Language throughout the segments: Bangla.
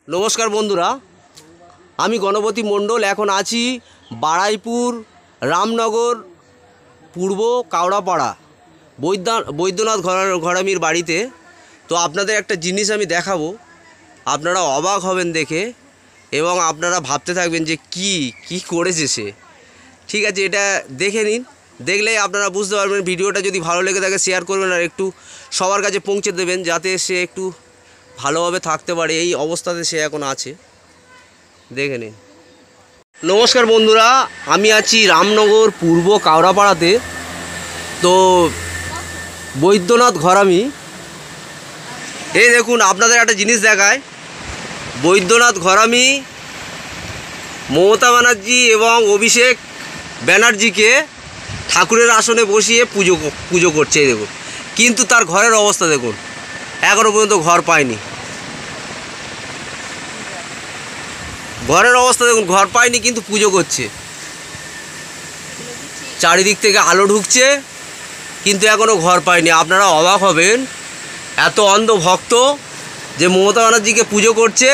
নমস্কার বন্ধুরা, আমি গণপতি মণ্ডল। এখন আছি বাড়াইপুর রামনগর পূর্ব কাওড়াপাড়া বৈদ্যনাথ ঘরামির বাড়িতে। তো আপনাদের একটা জিনিস আমি দেখাবো, আপনারা অবাক হবেন দেখে এবং আপনারা ভাবতে থাকবেন যে কি করেছে সে। ঠিক আছে, এটা দেখে নিন, দেখলেই আপনারা বুঝতে পারবেন। ভিডিওটা যদি ভালো লেগে থাকে শেয়ার করবেন আর একটু সবার কাছে পৌঁছে দেবেন, যাতে সে একটু ভালোভাবে থাকতে পারে। এই অবস্থাতে সে এখন আছে, দেখে নিন। নমস্কার বন্ধুরা, আমি আছি রামনগর পূর্ব কাওড়াপাড়াতে। তো বৈদ্যনাথ ঘরামি, এই দেখুন আপনাদের একটা জিনিস দেখায়। বৈদ্যনাথ ঘরামি মমতা ব্যানার্জি এবং অভিষেক ব্যানার্জিকে ঠাকুরের আসনে বসিয়ে পুজো করছে। এই দেখুন, কিন্তু তার ঘরের অবস্থা দেখুন, এখনও পর্যন্ত ঘর পায়নি। ঘরের অবস্থা দেখুন, ঘর পায়নি কিন্তু পুজো করছে। চারিদিক থেকে আলো ঢুকছে কিন্তু এখনও ঘর পায়নি। আপনারা অবাক হবেন, এত অন্ধ ভক্ত যে মমতা ব্যানার্জিকে পুজো করছে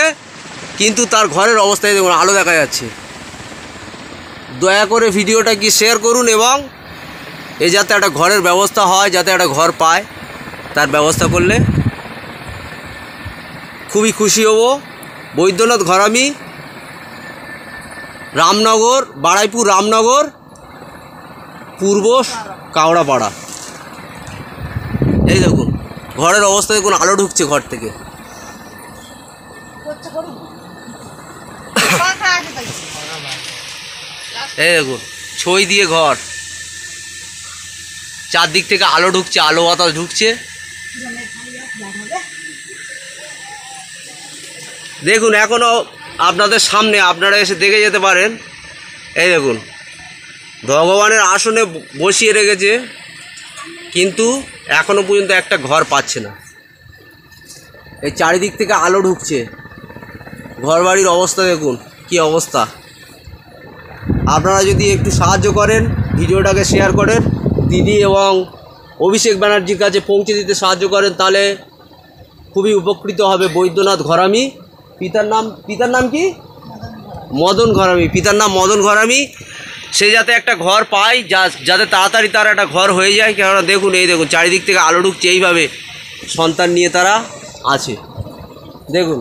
কিন্তু তার ঘরের অবস্থায় দেখুন আলো দেখা যাচ্ছে। দয়া করে ভিডিওটা কি শেয়ার করুন এবং যাতে একটা ঘরের ব্যবস্থা হয়, যাতে একটা ঘর পায়, তার ব্যবস্থা করলে খুবই খুশি হব। বৈদ্যনাথ ঘরামি, রামনগর, বাড়াইপুর রামনগর পূর্ব কাওড়াপাড়া। এই দেখুন ঘরের অবস্থা দেখুন, আলো ঢুকছে ঘর থেকে। এই দেখুন ছই দিয়ে ঘর, চারদিক থেকে আলো ঢুকছে, আলো বাতাস ঢুকছে। দেখুন এখনও আপনাদের সামনে, আপনারা এসে দেখে যেতে পারেন। এই দেখুন ভগবানের আসনে বসিয়ে রেখেছে কিন্তু এখনও পর্যন্ত একটা ঘর পাচ্ছে না। এই চারিদিক থেকে আলো ঢুকছে, ঘর বাড়ির অবস্থা দেখুন কি অবস্থা। আপনারা যদি একটু সাহায্য করেন, ভিডিওটাকে শেয়ার করেন, দিদি এবং অভিষেক ব্যানার্জির কাছে পৌঁছে দিতে সাহায্য করেন, তাহলে খুবই উপকৃত হবে বৈদ্যনাথ ঘরামি। পিতার নাম কি? মদন ঘরামি। পিতার নাম মদন ঘরামি। সে যাতে একটা ঘর পায়, যাতে তাড়াতাড়ি তার একটা ঘর হয়ে যায়। কেননা দেখুন, এই দেখুন চারিদিক থেকে আলো ঢুকছে, এইভাবে সন্তান নিয়ে তারা আছে। দেখুন।